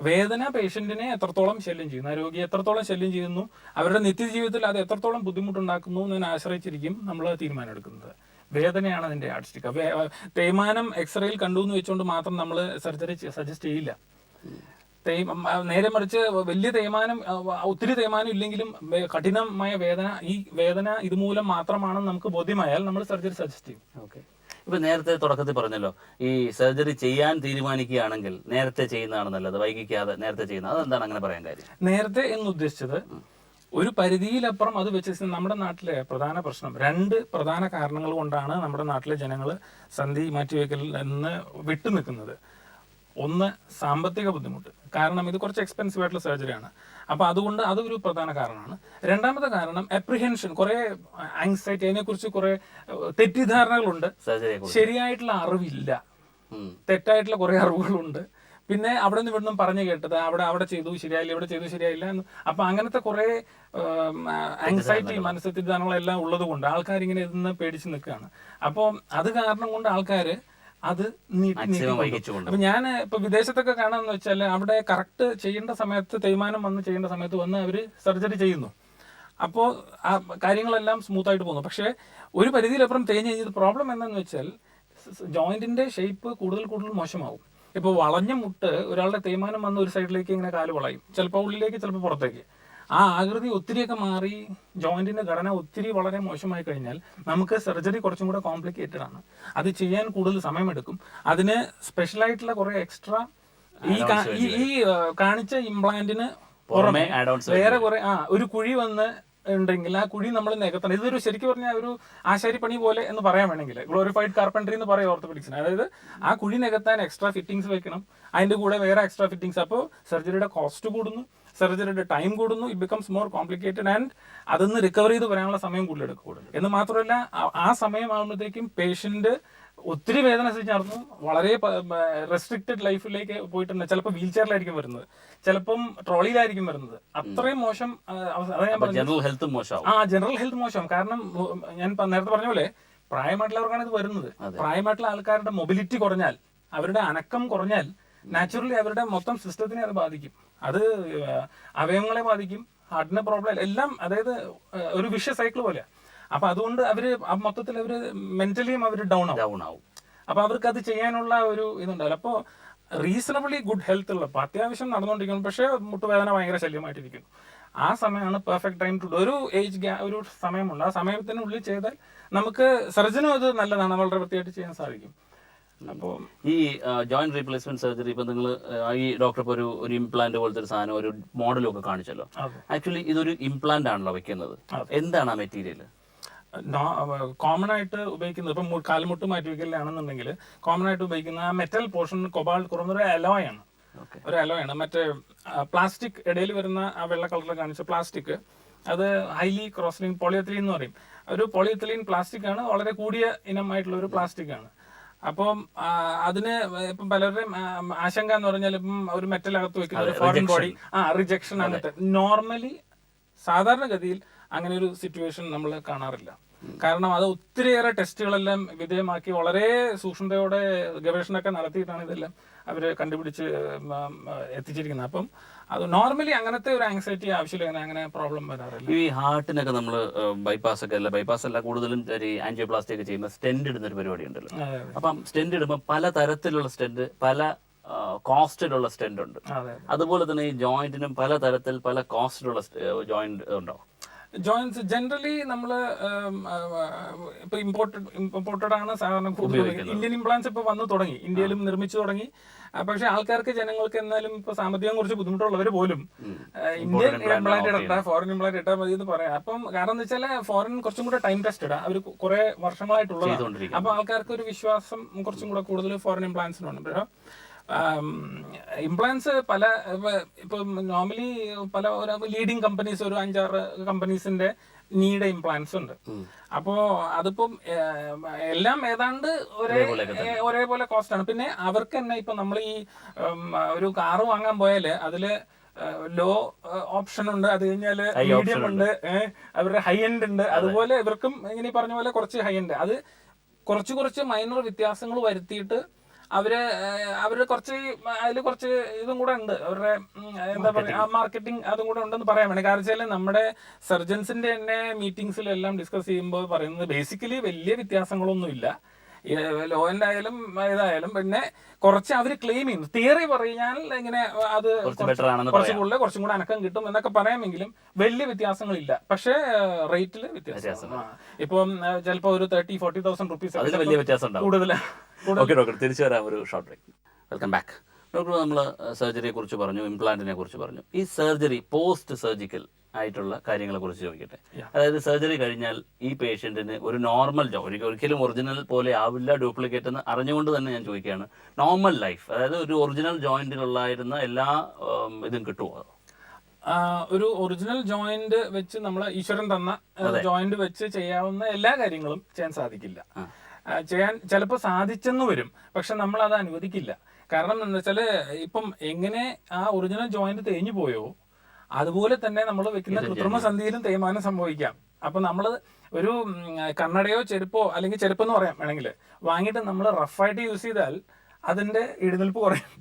വേദന പേഷ്യന്റിനെ എത്രത്തോളം ശല്യം ചെയ്യുന്നു, രോഗിയെ എത്രത്തോളം ശല്യം ചെയ്യുന്നു, അവരുടെ നിത്യജീവിതത്തിൽ അത് എത്രത്തോളം ബുദ്ധിമുട്ടുണ്ടാക്കുന്നു എന്നതിനെ ആശ്രയിച്ചിരിക്കും നമ്മൾ തീരുമാനം എടുക്കുന്നത്. വേദനയാണ് അതിന്റെ യാർഡ് സ്റ്റിക്ക്. തേയ്മാനം എക്സ്റേയിൽ കണ്ടു എന്ന് വെച്ചുകൊണ്ട് മാത്രം നമ്മൾ സർജറി സജസ്റ്റ് ചെയ്യില്ല. നേരെ മറിച്ച് വലിയ തേയ്മാനം, ഒത്തിരി തേയ്മാനം ഇല്ലെങ്കിലും കഠിനമായ വേദന, ഈ വേദന ഇതുമൂലം മാത്രമാണെന്ന് നമുക്ക് ബോധ്യമായാൽ നമ്മൾ സർജറി സജസ്റ്റ് ചെയ്യും. ഓക്കെ. ഇപ്പൊ നേരത്തെ തുടക്കത്തിൽ പറഞ്ഞല്ലോ, ഈ സർജറി ചെയ്യാൻ തീരുമാനിക്കുകയാണെങ്കിൽ നേരത്തെ ചെയ്യുന്നതാണ് നല്ലത്, വൈകിക്കാതെ നേരത്തെ ചെയ്യുന്നത്. അതെന്താണ് അങ്ങനെ പറയാൻ കാര്യം? നേരത്തെ എന്ന് ഉദ്ദേശിച്ചത് ഒരു പരിധിയിലപ്പുറം അത് വെച്ച് നമ്മുടെ നാട്ടിലെ പ്രധാന പ്രശ്നം, 2 പ്രധാന കാരണങ്ങൾ കൊണ്ടാണ് നമ്മുടെ നാട്ടിലെ ജനങ്ങൾ സന്ധി മാറ്റിവെക്കലിൽ നിന്ന് വിട്ടുനിൽക്കുന്നത്. ഒന്ന്, സാമ്പത്തിക ബുദ്ധിമുട്ട്. കാരണം ഇത് കുറച്ച് എക്സ്പെൻസീവ് ആയിട്ടുള്ള സർജറിയാണ്. അപ്പൊ അതുകൊണ്ട് അതൊരു പ്രധാന കാരണമാണ്. രണ്ടാമത്തെ കാരണം അപ്രിഹെൻഷൻ, കുറെ ആങ്സൈറ്റി, അതിനെക്കുറിച്ച് കുറെ തെറ്റിദ്ധാരണകളുണ്ട്. ശരിയായിട്ടുള്ള അറിവില്ല, തെറ്റായിട്ടുള്ള കുറെ അറിവുകളുണ്ട്. പിന്നെ അവിടെ നിന്ന് ഇവിടുന്ന് പറഞ്ഞു കേട്ടത് അവിടെ ചെയ്തു ശരിയായില്ല, ഇവിടെ ചെയ്തു ശരിയായില്ല. അപ്പൊ അങ്ങനത്തെ കുറെ ആങ്സൈറ്റി, മനസ്സെറ്റിദ്ധാരണകളെല്ലാം ഉള്ളത് കൊണ്ട് ആൾക്കാർ ഇങ്ങനെ ഇതിന്ന് പേടിച്ച് നിൽക്കുകയാണ്. അപ്പോൾ അത് കാരണം കൊണ്ട് ആൾക്കാര് അത് നീട്ടി. അപ്പൊ ഞാൻ ഇപ്പൊ വിദേശത്തൊക്കെ കാണാന്ന് വെച്ചാൽ അവിടെ കറക്റ്റ് ചെയ്യേണ്ട സമയത്ത്, തേയ്മാനം വന്ന് ചെയ്യേണ്ട സമയത്ത് വന്ന് അവര് സർജറി ചെയ്യുന്നു. അപ്പോൾ ആ കാര്യങ്ങളെല്ലാം സ്മൂത്ത് ആയിട്ട് പോകുന്നു. പക്ഷെ ഒരു പരിധിയിലപ്പുറം തേഞ്ഞ് കഴിഞ്ഞത് പ്രോബ്ലം എന്താന്ന് വെച്ചാൽ ജോയിന്റിന്റെ ഷേപ്പ് കൂടുതൽ മോശമാവും. ഇപ്പോൾ വളഞ്ഞ മുട്ട്, ഒരാളുടെ തേയ്മാനം വന്ന് ഒരു സൈഡിലേക്ക് ഇങ്ങനെ കാല് വളയും, ചിലപ്പോൾ ഉള്ളിലേക്ക്, ചിലപ്പോൾ പുറത്തേക്ക്. ആ ആകൃതി ഒത്തിരിയൊക്കെ മാറി ജോയിന്റിന്റെ ഘടന ഒത്തിരി വളരെ മോശമായി കഴിഞ്ഞാൽ നമുക്ക് സർജറി കുറച്ചും കൂടെ കോംപ്ലിക്കേറ്റഡ് ആണ്. അത് ചെയ്യാൻ കൂടുതൽ സമയമെടുക്കും. അതിന് സ്പെഷ്യലായിട്ടുള്ള കുറെ എക്സ്ട്രാ ഈ കാണിച്ച ഇംപ്ലാന്റിന് പുറമെ വേറെ കുറെ ഒരു കുഴി വന്ന് ഉണ്ടെങ്കിൽ ആ കുഴി നമ്മൾ നികത്തണം. ഇതൊരു ശരിക്കും പറഞ്ഞാൽ ഒരു ആശാരിപ്പണി പോലെ എന്ന് പറയാൻ വേണമെങ്കിൽ, ഗ്ലോറിഫൈഡ് കാർപ്പൻട്രി എന്ന് പറയും ഓർത്തോപെഡിക്സിന്. അതായത് ആ കുഴി നികത്താൻ എക്സ്ട്രാ ഫിറ്റിംഗ്സ് വെക്കണം, അതിന്റെ കൂടെ വേറെ എക്സ്ട്രാ ഫിറ്റിംഗ്സ്. അപ്പോൾ സർജറിയുടെ കോസ്റ്റ് കൂടുന്നു, സർജറിയുടെ ടൈം കൂടുന്നു, it becomes more complicated and അതൊന്ന് റിക്കവർ ചെയ്ത് വരാനുള്ള സമയം കൂടുതലെടുക്കും. എന്ന് മാത്രമല്ല ആ സമയമാകുമ്പോഴത്തേക്കും പേഷ്യന്റ് ഒത്തിരി വേദന സഹിച്ച് നടന്നു, വളരെ റെസ്ട്രിക്റ്റഡ് ലൈഫിലേക്ക് പോയിട്ടുണ്ട്. ചിലപ്പോൾ വീൽ ചെയറിലായിരിക്കും വരുന്നത്, ചിലപ്പം ട്രോളിയിലായിരിക്കും വരുന്നത്. അത്രയും മോശം. ജനറൽ ഹെൽത്ത് മോശം. കാരണം ഞാൻ നേരത്തെ പറഞ്ഞ പോലെ പ്രായമായിട്ടുള്ളവർക്കാണ് ഇത് വരുന്നത്. പ്രായമായിട്ടുള്ള ആൾക്കാരുടെ മൊബിലിറ്റി കുറഞ്ഞാൽ, അവരുടെ അനക്കം കുറഞ്ഞാൽ നാച്ചുറലി അവരുടെ മൊത്തം സിസ്റ്റത്തിനെ അത് ബാധിക്കും. അത് അവയവങ്ങളെ ബാധിക്കും, ഹാർട്ടിന് പ്രോബ്ലം എല്ലാം. അതായത് ഒരു വിഷ്യ സൈക്കിൾ പോലെ. അപ്പൊ അതുകൊണ്ട് അവര് മൊത്തത്തിൽ അവര് മെന്റലിയും അവര് ഡൗൺ ആവും. അപ്പൊ അവർക്ക് അത് ചെയ്യാനുള്ള ഒരു ഇതുണ്ടാവില്ല. അപ്പോൾ റീസണബിളി ഗുഡ് ഹെൽത്ത് ഉള്ള, അത്യാവശ്യം നടന്നുകൊണ്ടിരിക്കുന്നു, പക്ഷേ മുട്ടുവേദന ഭയങ്കര ശല്യമായിട്ടിരിക്കുന്നു. ആ സമയമാണ് പെർഫെക്റ്റ് ടൈം ടു ഡു. ഒരു ഒരു സമയമുണ്ട്, ആ സമയത്തിനുള്ളിൽ ചെയ്താൽ നമുക്ക് സർജനും അത് നല്ലതാണ്, വളരെ വൃത്തിയായിട്ട് ചെയ്യാൻ സാധിക്കും. അപ്പോൾ ഈ ജോയിന്റ് റീപ്ലേസ്മെന്റ് സർജറി, ഇപ്പൊ നിങ്ങൾ ഈ ഡോക്ടർ ഇപ്പോൾ ഒരു ഇംപ്ലാന്റ് പോലത്തെ ഒരു സാധനം, ഒരു മോഡലും ഒക്കെ കാണിച്ചല്ലോ. ആക്ച്വലി ഇതൊരു ഇംപ്ലാന്റ് ആണല്ലോ വെക്കുന്നത്. എന്താണ് ആ മെറ്റീരിയൽ? കോമൺ ആയിട്ട് ഉപയോഗിക്കുന്നത്, ഇപ്പം കാൽമുട്ട് മാറ്റിവെക്കലാണെന്നുണ്ടെങ്കിൽ കോമൺ ആയിട്ട് ഉപയോഗിക്കുന്ന ആ മെറ്റൽ പോർഷൻ കൊബാൾട്ട് കുറഞ്ഞൊരു അലോയ് ആണ്. ഒരു അലോയ് ആണ്. മറ്റേ പ്ലാസ്റ്റിക് ഇടയിൽ വരുന്ന ആ വെള്ള കളറിൽ കാണിച്ച പ്ലാസ്റ്റിക്, അത് ഹൈലി ക്രോസ്ലിൻ പോളിയെത്തിലീൻ എന്ന് പറയും. ഒരു പോളിയെത്തിലീൻ പ്ലാസ്റ്റിക് ആണ്, വളരെ കൂടിയ ഇനമായിട്ടുള്ള ഒരു പ്ലാസ്റ്റിക് ആണ്. അപ്പം അതിന് ഇപ്പം പലരുടെയും ആശങ്ക എന്ന് പറഞ്ഞാൽ ഇപ്പം ഒരു മെറ്റൽ അകത്ത് വെക്കുന്ന ഒരു ഫോറിൻ ബോഡി റിജക്ഷൻ അങ്ങനത്തെ. നോർമലി സാധാരണഗതിയിൽ അങ്ങനെ ഒരു സിറ്റുവേഷൻ നമ്മൾ കാണാറില്ല. കാരണം അത് ഒത്തിരിയേറെ ടെസ്റ്റുകളെല്ലാം വിധേയമാക്കി വളരെ സൂക്ഷ്മതയോടെ ഗവേഷണമൊക്കെ നടത്തിയിട്ടാണ് ഇതെല്ലാം അവർ കണ്ടുപിടിച്ച് എത്തിച്ചിരിക്കുന്നത്. അപ്പം അത് നോർമലി അങ്ങനത്തെ ഒരു ആങ്സൈറ്റി ആവശ്യമില്ല, അങ്ങനെ പ്രോബ്ലം വരാറില്ല. ഈ ഹാർട്ടിനൊക്കെ നമ്മൾ ബൈപ്പാസ് അല്ല കൂടുതലും ആൻജിയോപ്ലാസ്റ്റി ഒക്കെ ചെയ്യുമ്പോൾ സ്റ്റെന്റ് ഇടുന്ന ഒരു പരിപാടി ഉണ്ടല്ലോ. അപ്പം സ്റ്റെന്റ് ഇടുമ്പോൾ പല തരത്തിലുള്ള സ്റ്റെന്റ്, പല കോസ്റ്റിലുള്ള സ്റ്റെന്റ് ഉണ്ട്. അതുപോലെ തന്നെ ഈ ജോയിന്റിനും പല തരത്തിൽ പല കോസ്റ്റിലുള്ള ജോയിന്റ് ഉണ്ടാവും. ജോയിന്റ്സ് ജനറലി നമ്മള് ഇപ്പൊ ഇമ്പോർട്ടഡ് ആണ് സാധാരണ കൂടുതൽ. ഇന്ത്യൻ ഇംപ്ലാന്റ്സ് ഇപ്പൊ വന്നു തുടങ്ങി, ഇന്ത്യയിലും നിർമ്മിച്ചു തുടങ്ങി. പക്ഷെ ആൾക്കാർക്ക്, ജനങ്ങൾക്ക് എന്നാലും ഇപ്പൊ സാമ്പത്തികം കുറച്ച് ബുദ്ധിമുട്ടുള്ളവർ പോലും ഇന്ത്യൻ ഇംപ്ലാന്റ് ഇടണ്ട, ഫോറിൻ ഇംപ്ലാന്റ് ഇട്ടാൽ മതി എന്ന് പറയാം. അപ്പം കാരണം എന്താ വെച്ചാൽ ഫോറിൻ കുറച്ചും കൂടെ ടൈം ടെസ്റ്റഡ്, അവർ കുറെ വർഷങ്ങളായിട്ടുള്ളതാണ്. അപ്പൊ ആൾക്കാർക്ക് ഒരു വിശ്വാസം കുറച്ചും കൂടെ കൂടുതൽ ഫോറിൻ ഇംപ്ലാന്റ്സിനുണ്ട്. ഇംപ്ലാൻസ് പല ഇപ്പം നോർമലി പല ലീഡിങ് കമ്പനീസ് ഒരു 5-6 കമ്പനീസിന്റെ നീഡ് ഇംപ്ലാൻസ് ഉണ്ട്. അപ്പോ അതിപ്പം എല്ലാം ഏതാണ്ട് ഒരേപോലെ കോസ്റ്റ് ആണ്. പിന്നെ അവർക്ക് തന്നെ ഇപ്പൊ നമ്മൾ ഈ ഒരു കാറ് വാങ്ങാൻ പോയാല് അതില് ലോ ഓപ്ഷൻ ഉണ്ട്, അത് കഴിഞ്ഞാല് മീഡിയം ഉണ്ട്, അവരുടെ ഹൈ എൻഡ് ഉണ്ട്. അതുപോലെ ഇവർക്കും ഇങ്ങനെ പറഞ്ഞ പോലെ കുറച്ച് ഹൈ എൻഡ്, അത് കുറച്ച് മൈനർ വ്യത്യാസങ്ങൾ വരുത്തിയിട്ട് അവര് കുറച്ച് അതിൽ കുറച്ച് ഇതും കൂടെ ഉണ്ട്, അവരുടെ എന്താ പറയുക മാർക്കറ്റിംഗ് അതും കൂടെ ഉണ്ടെന്ന് പറയാൻ വേണ്ടി. കാരണം വെച്ചാൽ നമ്മുടെ സർജൻസിന്റെ തന്നെ മീറ്റിംഗ്സിലെല്ലാം ഡിസ്കസ് ചെയ്യുമ്പോൾ പറയുന്നത് ബേസിക്കലി വലിയ വ്യത്യാസങ്ങളൊന്നും ഇല്ല, ലോന്റെ ആയാലും ഇതായാലും. പിന്നെ കുറച്ച് അവർ ക്ലെയിം ചെയ്യുന്നു, തിയറി പറഞ്ഞാൽ ഇങ്ങനെ അത് കുറച്ചും കൂടെ അനക്കം കിട്ടും എന്നൊക്കെ പറയാമെങ്കിലും വലിയ വ്യത്യാസങ്ങളില്ല. പക്ഷേ റേറ്റില് വ്യത്യാസം, ഇപ്പം ചിലപ്പോ ഒരു 30,000-40,000 റുപ്പീസ് കൂടുതലാണ്. ഓക്കെ ഡോക്ടർ, തിരിച്ചു വരാം ഒരു short break. Welcome back. Doctor, നമ്മൾ സർജറിയെ കുറിച്ച് പറഞ്ഞു, ഇംപ്ലാന്റിനെ കുറിച്ച് പറഞ്ഞു. ഈ സർജറി പോസ്റ്റ് സർജിക്കൽ ആയിട്ടുള്ള കാര്യങ്ങളെ കുറിച്ച് ചോദിക്കട്ടെ. അതായത് സർജറി കഴിഞ്ഞാൽ ഈ പേഷ്യന്റിന് ഒരു നോർമൽ ഒരിക്കലും ഒറിജിനൽ പോലെ ആവില്ല, ഡ്യൂപ്ലിക്കേറ്റ് എന്ന് അറിഞ്ഞുകൊണ്ട് തന്നെ ഞാൻ ചോദിക്കുകയാണ്, നോർമൽ ലൈഫ്, അതായത് ഒരു ഒറിജിനൽ ജോയിന്റിലുള്ളായിരുന്ന എല്ലാ ഇതും കിട്ടുമോ? ഒരു ഒറിജിനൽ ജോയിന്റ് വെച്ച് നമ്മൾ ഈശ്വരൻ തന്ന ജോയിന്റ് വെച്ച് ചെയ്യാവുന്ന എല്ലാ കാര്യങ്ങളും ചെയ്യാൻ സാധിക്കില്ല. ചെയ്യാൻ ചിലപ്പോൾ സാധിച്ചെന്ന് വരും, പക്ഷെ നമ്മൾ അത് അനുവദിക്കില്ല. കാരണം എന്താ വെച്ചാല് ഇപ്പം എങ്ങനെ ആ ഒറിജിനൽ ജോയിന്റ് തേഞ്ഞു പോയോ അതുപോലെ തന്നെ നമ്മൾ വെക്കുന്ന കൃത്രിമ സന്ധിയിലും തേയ്മാനം സംഭവിക്കാം. അപ്പൊ നമ്മൾ ഒരു കണ്ണടയോ ചെരുപ്പോ, അല്ലെങ്കിൽ ചെരുപ്പെന്ന് പറയാം വേണമെങ്കിൽ, വാങ്ങിയിട്ട് നമ്മൾ റഫായിട്ട് യൂസ് ചെയ്താൽ അതിന്റെ ഇടുനിൽപ്പ് കുറയും.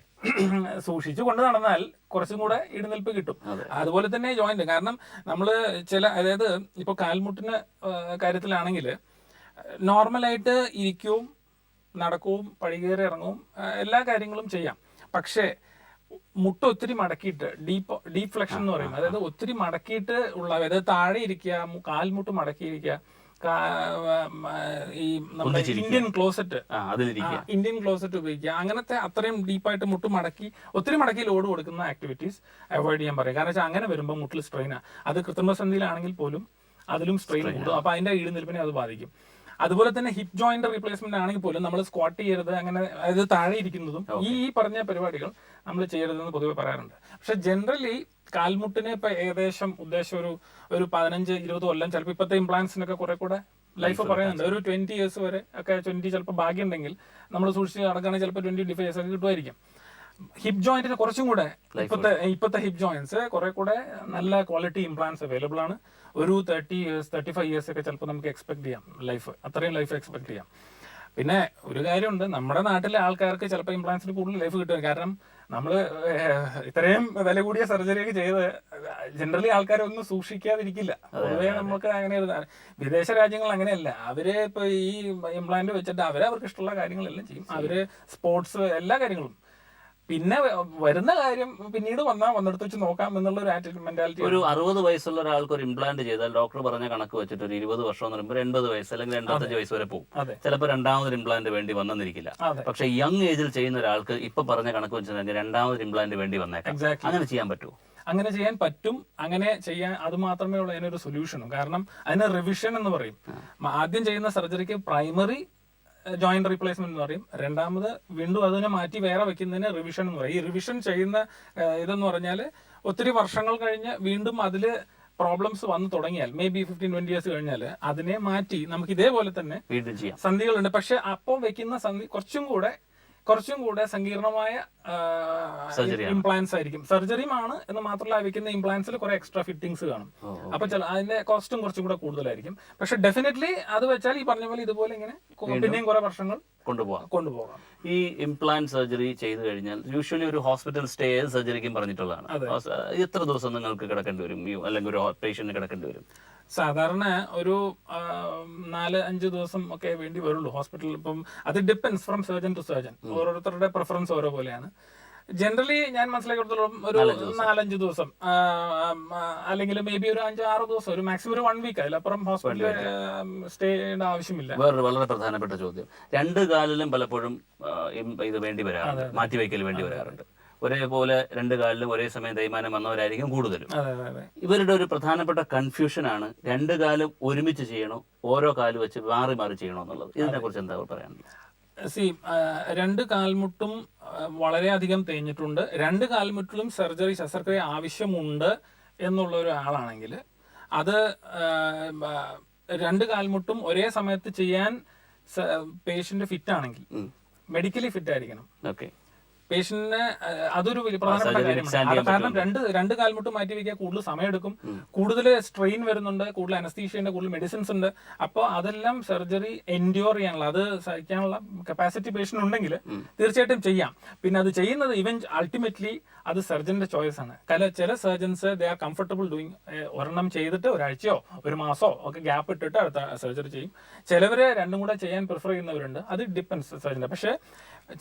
സൂക്ഷിച്ചു കൊണ്ട് നടന്നാൽ കുറച്ചും കൂടെ ഇടുനിൽപ്പ് കിട്ടും. അതുപോലെ തന്നെ ജോയിന്റ്, കാരണം നമ്മൾ അതായത് ഇപ്പൊ കാൽമുട്ടിന് കാര്യത്തിലാണെങ്കിൽ നോർമലായിട്ട് ഇരിക്കവും നടക്കവും പഴികേറി ഇറങ്ങവും എല്ലാ കാര്യങ്ങളും ചെയ്യാം. പക്ഷേ മുട്ട ഒത്തിരി മടക്കിയിട്ട് ഡീപ്പ് ഫ്ലെക്ഷൻ എന്ന് പറയും, അതായത് ഒത്തിരി മടക്കിയിട്ട് ഉള്ള, അതായത് താഴെ ഇരിക്കുക, കാൽമുട്ട് മടക്കിയിരിക്കുക, ഈ നമ്മുടെ ഇന്ത്യൻ ക്ലോസറ്റ് ഉപയോഗിക്കുക, അങ്ങനത്തെ അത്രയും ഡീപ്പായിട്ട് മുട്ട് മടക്കി ഒത്തിരി മടക്കി ലോഡ് കൊടുക്കുന്ന ആക്ടിവിറ്റീസ് അവോയ്ഡ് ചെയ്യാൻ പറയും. കാരണം വെച്ചാൽ അങ്ങനെ വരുമ്പോൾ മുട്ടിൽ സ്ട്രെയിനാണ്. അത് കൃത്രിമ സന്ധിയിലാണെങ്കിൽ പോലും അതിലും സ്ട്രെയിൻ കൂടും. അപ്പൊ അതിന്റെ ഇടുനിൽപ്പിനെ അത് ബാധിക്കും. അതുപോലെ തന്നെ ഹിപ്പ് ജോയിന്റ് റീപ്ലേസ്മെന്റ് ആണെങ്കിൽ പോലും നമ്മൾ സ്ക്വാട്ട് ചെയ്യരുത്, അങ്ങനെ അതായത് താഴെ ഇരിക്കുന്നതും ഈ പറഞ്ഞ പരിപാടികൾ നമ്മൾ ചെയ്യരുതെന്ന് പൊതുവെ പറയാറുണ്ട്. പക്ഷെ ജനറലി കാൽമുട്ടിന് ഇപ്പൊ ഏകദേശം ഉദ്ദേശം ഒരു 15-20 കൊല്ലം, ചിലപ്പോൾ ഇപ്പോഴത്തെ ഇംപ്ലാന്റ്സിനൊക്കെ കുറെ കൂടെ ലൈഫ് പറയുന്നുണ്ട്. ഒരു 20 years വരെ ഒക്കെ, 20 ചിലപ്പോൾ ഭാഗ്യം ഉണ്ടെങ്കിൽ നമ്മൾ സൂക്ഷിച്ച് നടക്കുകയാണെങ്കിൽ ചിലപ്പോൾ 20-25 years ഒക്കെ കിട്ടുമായിരിക്കും. ഹിപ്പ് ജോയിന്റിന് കുറച്ചും കൂടെ ഇപ്പോഴത്തെ ഹിപ്പ് ജോയിന്റ്സ് കുറെ കൂടെ നല്ല ക്വാളിറ്റി ഇംപ്ലാന്റ്സ് അവൈലബിൾ ആണ്. ഒരു 30 years 35 years ഒക്കെ ചിലപ്പോൾ നമുക്ക് എക്സ്പെക്ട് ചെയ്യാം ലൈഫ്, അത്രയും ലൈഫ് എക്സ്പെക്ട് ചെയ്യാം. പിന്നെ ഒരു കാര്യമുണ്ട്, നമ്മുടെ നാട്ടിലെ ആൾക്കാർക്ക് ചിലപ്പോൾ ഇംപ്ലാന്റ്സിന് കൂടുതൽ ലൈഫ് കിട്ടും. കാരണം നമ്മൾ ഇത്രയും വില കൂടിയ സർജറി ഒക്കെ ചെയ്ത് ജനറലി ആൾക്കാരൊന്നും സൂക്ഷിക്കാതിരിക്കില്ല. പൊതുവേ നമുക്ക് അങ്ങനെ വിദേശ രാജ്യങ്ങൾ അങ്ങനെയല്ല. അവര് ഇപ്പൊ ഈ ഇംപ്ലാന്റ് വെച്ചിട്ട് അവർക്ക് ഇഷ്ടമുള്ള കാര്യങ്ങളെല്ലാം ചെയ്യും. അവര് സ്പോർട്സ് എല്ലാ കാര്യങ്ങളും. പിന്നെ വരുന്ന കാര്യം പിന്നീട് വന്നെടുത്ത് വെച്ച് നോക്കാം എന്നുള്ള ഒരു മെന്റാലിറ്റി. ഒരു 60 വയസ്സുള്ള ഒരാൾക്ക് ഒരു ഇംപ്ലാന്റ് ചെയ്താൽ ഡോക്ടർ പറഞ്ഞ കണക്ക് വെച്ചിട്ട് ഒരു 20 വർഷം എന്ന് പറയുമ്പോൾ 80 വയസ്സ് അല്ലെങ്കിൽ 85 വയസ്സ് വരെ പോകും. ചിലപ്പോൾ രണ്ടാമതൊരു ഇംപ്ലാന്റ് വേണ്ടി വന്നെന്നിരിക്കില്ല. പക്ഷെ യങ് ഏജിൽ ചെയ്യുന്ന ഒരാൾക്ക് ഇപ്പൊ പറഞ്ഞ കണക്ക് വെച്ചിട്ടുണ്ടെങ്കിൽ രണ്ടാമതൊരു ഇംപ്ലാന്റ് വേണ്ടി വന്നേക്കാം. അങ്ങനെ ചെയ്യാൻ പറ്റുമോ? അങ്ങനെ ചെയ്യാൻ പറ്റും. അങ്ങനെ ചെയ്യാൻ അത് മാത്രമേ ഉള്ളൂ അതിനൊരു സൊല്യൂഷനും. കാരണം അതിന് റിവിഷൻ എന്ന് പറയും. ആദ്യം ചെയ്യുന്ന സർജറിക്ക് പ്രൈമറി ജോയിന്റ് റീപ്ലേസ്മെന്റ് എന്ന് പറയും. രണ്ടാമത് വീണ്ടും അതിനെ മാറ്റി വേറെ വെക്കുന്നതിന് റിവിഷൻ എന്ന് പറയും. ഈ റിവിഷൻ ചെയ്യുന്ന ഇതെന്ന് പറഞ്ഞാൽ ഒത്തിരി വർഷങ്ങൾ കഴിഞ്ഞ് വീണ്ടും അതില് പ്രോബ്ലംസ് വന്നു തുടങ്ങിയാൽ, മേ ബി 15-20 years കഴിഞ്ഞാൽ അതിനെ മാറ്റി നമുക്ക് ഇതേപോലെ തന്നെ സന്ധികളുണ്ട്. പക്ഷെ അപ്പോൾ വെക്കുന്ന സന്ധി കുറച്ചും കൂടെ സങ്കീർണമായ ഇംപ്ലാന്റ്സ് ആയിരിക്കും. സർജറിയുമാണ് എന്ന് മാത്രമല്ല, വെക്കുന്ന ഇംപ്ലാന്റ്സിൽ കുറെ എക്സ്ട്രാ ഫിറ്റിംഗ്സ് കാണും. അപ്പൊ അതിന്റെ കോസ്റ്റും കുറച്ചും കൂടെ കൂടുതലായിരിക്കും. പക്ഷെ ഡെഫിനറ്റ്ലി അത് വെച്ചാൽ ഈ പറഞ്ഞ പോലെ ഇതുപോലെ ഇങ്ങനെ പിന്നെയും കുറെ വർഷങ്ങൾ കൊണ്ടുപോകാം. ഈ ഇംപ്ലാന്റ് സർജറി ചെയ്തു കഴിഞ്ഞാൽ യൂഷ്വലി ഒരു ഹോസ്പിറ്റൽ സ്റ്റേ സർജറിക്കും പറഞ്ഞിട്ടുള്ളതാണ്. എത്ര ദിവസം നിങ്ങൾക്ക് കിടക്കേണ്ടി വരും, അല്ലെങ്കിൽ ഒരു പേഷ്യന്റിന് കിടക്കേണ്ടി വരും? സാധാരണ ഒരു 4-5 ദിവസം ഒക്കെ വേണ്ടി വരുള്ളൂ ഹോസ്പിറ്റലിൽ. ഇപ്പം അത് depends from surgeon to surgeon, ഓരോരുത്തരുടെ പ്രിഫറൻസ് ഓരോ പോലെയാണ്. ജനറലി ഞാൻ മനസ്സിലാക്കിയെടുത്തോളം ഒരു 4-5 ദിവസം, അല്ലെങ്കിൽ മേ ബി ഒരു 5-6 ദിവസം, ഒരു മാക്സിമം ഒരു 1 week, അതിലപ്പുറം ഹോസ്പിറ്റലിൽ സ്റ്റേ ചെയ്യേണ്ട ആവശ്യമില്ല. വേറൊരു വളരെ പ്രധാനപ്പെട്ട ചോദ്യം, 2 കാലിലും പലപ്പോഴും ഇത് വേണ്ടി വരാറുണ്ട്, മാറ്റിവെക്കൽ വേണ്ടി വരാറുണ്ട്. ഒരേപോലെ 2 കാലിലും ഒരേ സമയം തേയ്മാനം വന്നവരായിരിക്കും കൂടുതലും. ഇവരുടെ ഒരു പ്രധാനപ്പെട്ട കൺഫ്യൂഷനാണ് 2 കാലും ഒരുമിച്ച് ചെയ്യണോ, ഓരോ കാല് വെച്ച് മാറി മാറി ചെയ്യണോ എന്നുള്ളത്. ഇതിനെ കുറിച്ച് എന്താ പറയാനുള്ളത്? സി രണ്ട് കാൽമുട്ടും വളരെയധികം തേഞ്ഞിട്ടുണ്ട്, രണ്ട് കാൽമുട്ടിലും സർജറി ശസ്ത്രക്രിയ ആവശ്യമുണ്ട് എന്നുള്ള ഒരാളാണെങ്കിൽ അത് രണ്ട് കാൽമുട്ടും ഒരേ സമയത്ത് ചെയ്യാൻ പേഷ്യന്റ് ഫിറ്റ് ആണെങ്കിൽ, മെഡിക്കലി ഫിറ്റ് ആയിരിക്കണം. ഓക്കെ. പേഷ്യന്റിന് അതൊരു പ്രധാനപ്പെട്ട കാര്യമാണ്. കാരണം രണ്ട് കാൽമുട്ട് മാറ്റി വെക്കാൻ കൂടുതൽ സമയമെടുക്കും, കൂടുതൽ സ്ട്രെയിൻ വരുന്നുണ്ട്, കൂടുതൽ അനസ്തീഷ്യന്റെ, കൂടുതൽ മെഡിസിൻസ് ഉണ്ട്. അപ്പോൾ അതെല്ലാം സർജറി എൻഡ്യൂർ ചെയ്യാനുള്ള, അത് സഹിക്കാനുള്ള കപ്പാസിറ്റി പേഷ്യന്റ് ഉണ്ടെങ്കിൽ തീർച്ചയായിട്ടും ചെയ്യാം. പിന്നെ അത് ചെയ്യുന്നത് അൾട്ടിമേറ്റ്ലി അത് സർജന്റെ ചോയ്സ് ആണ്. ചില surgeons they are comfortable doing ഒരെണ്ണം ചെയ്തിട്ട് ഒരാഴ്ചയോ ഒരു മാസമോ ഒക്കെ ഗ്യാപ്പ് ഇട്ടിട്ട് അടുത്ത സർജറി ചെയ്യും. ചിലവര് രണ്ടും കൂടെ ചെയ്യാൻ പ്രിഫർ ചെയ്യുന്നവരുണ്ട്. അത് ഡിപ്പെൻസ് സർജന്റെ. പക്ഷെ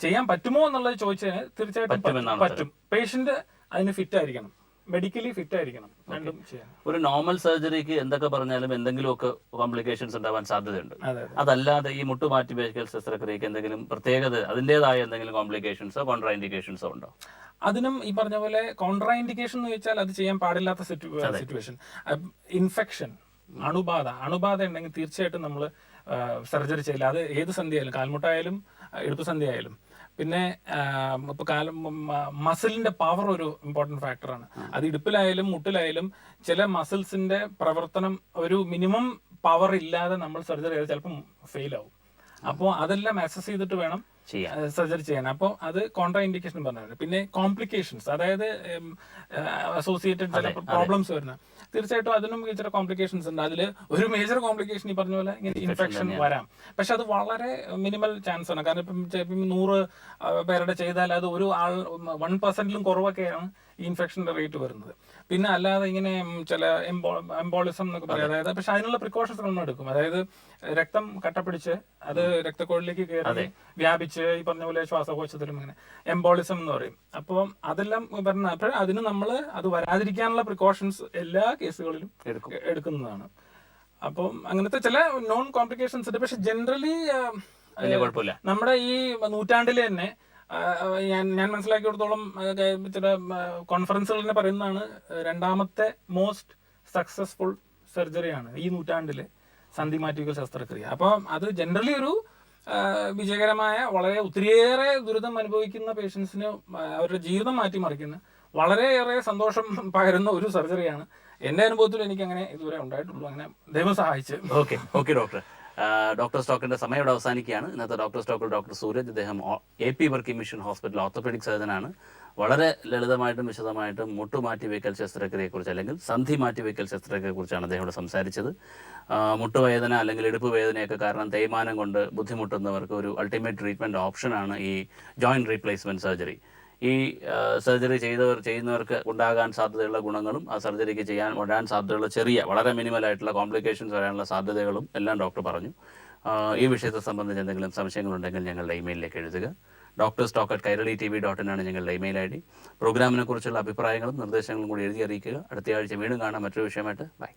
ചെയ്യാൻ പറ്റുമോ എന്നുള്ളത് ചോദിച്ചതിന് തീർച്ചയായിട്ടും പറ്റും. പേഷ്യന്റ് അതിന് ഫിറ്റ് ആയിരിക്കണം, മെഡിക്കലി ഫിറ്റ് ആയിരിക്കണം, രണ്ടും ചെയ്യാൻ. ഒരു നോർമൽ സർജറിക്ക് എന്തൊക്കെ പറഞ്ഞാലും എന്തെങ്കിലുമൊക്കെ കോംപ്ലിക്കേഷൻസ് ഉണ്ടാവാൻ സാധ്യതയുണ്ട്. അതല്ലാതെ ഈ മുട്ടുമാറ്റി വെക്കൽ ശസ്ത്രക്രിയക്ക് എന്തെങ്കിലും പ്രത്യേകത, അതിൻ്റെതായ എന്തെങ്കിലും കോംപ്ലിക്കേഷൻസോ കോൺട്രാ ഇൻഡിക്കേഷൻസോ ഉണ്ടോ? അതിനും ഈ പറഞ്ഞ പോലെ കോൺട്രാ ഇൻഡിക്കേഷൻ എന്ന് വെച്ചാൽ അത് ചെയ്യാൻ പാടില്ലാത്ത സിറ്റുവേഷൻ, ഇൻഫെക്ഷൻ, അണുബാധ ഉണ്ടെങ്കിൽ തീർച്ചയായിട്ടും നമ്മൾ സർജറി ചെയ്യില്ല. അത് ഏത് സന്ധിയായാലും, കാൽമുട്ടായാലും ഇടുപ്പ് സന്ധിയായാലും. പിന്നെ ഇപ്പൊ മസിലിന്റെ പവർ ഒരു ഇമ്പോർട്ടന്റ് ഫാക്ടറാണ്. അത് ഇടുപ്പിലായാലും മുട്ടിലായാലും ചില മസിൽസിന്റെ പ്രവർത്തനം ഒരു മിനിമം പവർ ഇല്ലാതെ നമ്മൾ സർജറി ചെയ്താൽ ചിലപ്പം ഫെയിൽ ആവും. അപ്പോൾ അതെല്ലാം അസസ് ചെയ്തിട്ട് വേണം സർജറി ചെയ്യാൻ. അപ്പോൾ അത് കോൺട്രാ ഇൻഡിക്കേഷൻ പറഞ്ഞത്. പിന്നെ കോംപ്ലിക്കേഷൻസ്, അതായത് അസോസിയേറ്റഡ് ചില പ്രോബ്ലംസ് വരുന്ന, തീർച്ചയായിട്ടും അതിനും ചില കോംപ്ലിക്കേഷൻസ് ഉണ്ട്. അതിൽ ഒരു മേജർ കോംപ്ലിക്കേഷൻ ഈ പറഞ്ഞ പോലെ ഇങ്ങനെ ഇൻഫെക്ഷൻ വരാം. പക്ഷെ അത് വളരെ മിനിമൽ ചാൻസ് ആണ്. കാരണം ഇപ്പം 100 പേരുടെ ചെയ്താൽ അത് ഒരു ആൾ 1% കുറവൊക്കെയാണ് ഈ ഇൻഫെക്ഷൻ്റെ റേറ്റ് വരുന്നത്. പിന്നെ അല്ലാതെ ഇങ്ങനെ ചില എംബോളിസം എന്നൊക്കെ പറയാം. അതായത് പക്ഷെ അതിനുള്ള പ്രിക്കോഷൻസ് നമ്മൾ എടുക്കും. അതായത് രക്തം കട്ടപ്പിടിച്ച് അത് രക്തക്കൊഴലിലേക്ക് കയറി വ്യാപിച്ച് ഈ പറഞ്ഞ പോലെ ശ്വാസകോശത്തിലും ഇങ്ങനെ എംബോളിസം എന്ന് പറയും. അപ്പം അതെല്ലാം പറഞ്ഞ, അപ്പോൾ അതിന് നമ്മൾ അത് വരാതിരിക്കാനുള്ള പ്രിക്കോഷൻസ് എല്ലാ കേസുകളിലും എടുക്കുന്നതാണ്. അപ്പം അങ്ങനത്തെ ചില നോൺ കോംപ്ലിക്കേഷൻസ് ഉണ്ട്. പക്ഷെ ജനറലി നമ്മുടെ ഈ നൂറ്റാണ്ടിൽ തന്നെ ഞാൻ മനസ്സിലാക്കിയിടത്തോളം ചില കോൺഫറൻസുകൾ തന്നെ പറയുന്നതാണ്, രണ്ടാമത്തെ മോസ്റ്റ് സക്സസ്ഫുൾ സർജറിയാണ് ഈ നൂറ്റാണ്ടിലെ സന്ധി മാറ്റിവെക്കൽ ശസ്ത്രക്രിയ. അപ്പോൾ അത് ജനറലി ഒരു വിജയകരമായ, വളരെ ഒത്തിരിയേറെ ദുരിതം അനുഭവിക്കുന്ന പേഷ്യൻസിന് അവരുടെ ജീവിതം മാറ്റിമറിക്കുന്ന, വളരെയേറെ സന്തോഷം പകരുന്ന ഒരു സർജറിയാണ്. എൻ്റെ അനുഭവത്തിൽ എനിക്ക് അങ്ങനെ ഇതുവരെ ഉണ്ടായിട്ടുള്ളൂ. അങ്ങനെ ദൈവം സഹായിച്ച്. Okay doctor. ഡോക്ടർ സ്റ്റോക്കിന്റെ സമയം ഇവിടെ അവസാനിക്കുകയാണ്. ഇന്നത്തെ ഡോക്ടർ സ്റ്റോക്കിൽ ഡോക്ടർ സൂരജ്, അദ്ദേഹം AP working mission hospital orthopaedic സർജനാണ്. വളരെ ലളിതമായിട്ടും വിശദമായിട്ടും മുട്ടുമാറ്റി വെക്കൽ ശസ്ത്രക്രിയയെക്കുറിച്ച് അല്ലെങ്കിൽ സന്ധി മാറ്റി വെക്കൽ ശസ്ത്രക്രിയയെക്കുറിച്ചാണ് അദ്ദേഹം ഇവിടെ സംസാരിച്ചത്. മുട്ടുവേദന അല്ലെങ്കിൽ ഇടുപ്പ് വേദനയൊക്കെ കാരണം തേയ്മാനം കൊണ്ട് ബുദ്ധിമുട്ടുന്നവർക്ക് ഒരു അൾട്ടിമേറ്റ് ട്രീറ്റ്മെൻറ്റ് ഓപ്ഷനാണ് ഈ ജോയിൻറ്റ് റീപ്ലേസ്മെൻറ്റ് സർജറി. ഈ സർജറി ചെയ്യുന്നവർക്ക് ഉണ്ടാകാൻ സാധ്യതയുള്ള ഗുണങ്ങളും ആ സർജറിക്ക് വരാൻ സാധ്യതയുള്ള ചെറിയ, വളരെ മിനിമലായിട്ടുള്ള കോംപ്ലിക്കേഷൻസ് വരാനുള്ള സാധ്യതകളും എല്ലാം ഡോക്ടർ പറഞ്ഞു. ഈ വിഷയത്തെ സംബന്ധിച്ച് എന്തെങ്കിലും സംശയങ്ങളുണ്ടെങ്കിൽ ഞങ്ങളുടെ ഇമെയിലിലേക്ക് എഴുതുക. doctorstalk@kairalitv.in ആണ് ഞങ്ങളുടെ ഇമെയിൽ ID. പ്രോഗ്രാമിനെ കുറിച്ചുള്ള അഭിപ്രായങ്ങളും നിർദ്ദേശങ്ങളും കൂടി എഴുതി അറിയിക്കുക. അടുത്ത ആഴ്ച വീണ്ടും കാണാം മറ്റൊരു വിഷയമായിട്ട്. ബൈ.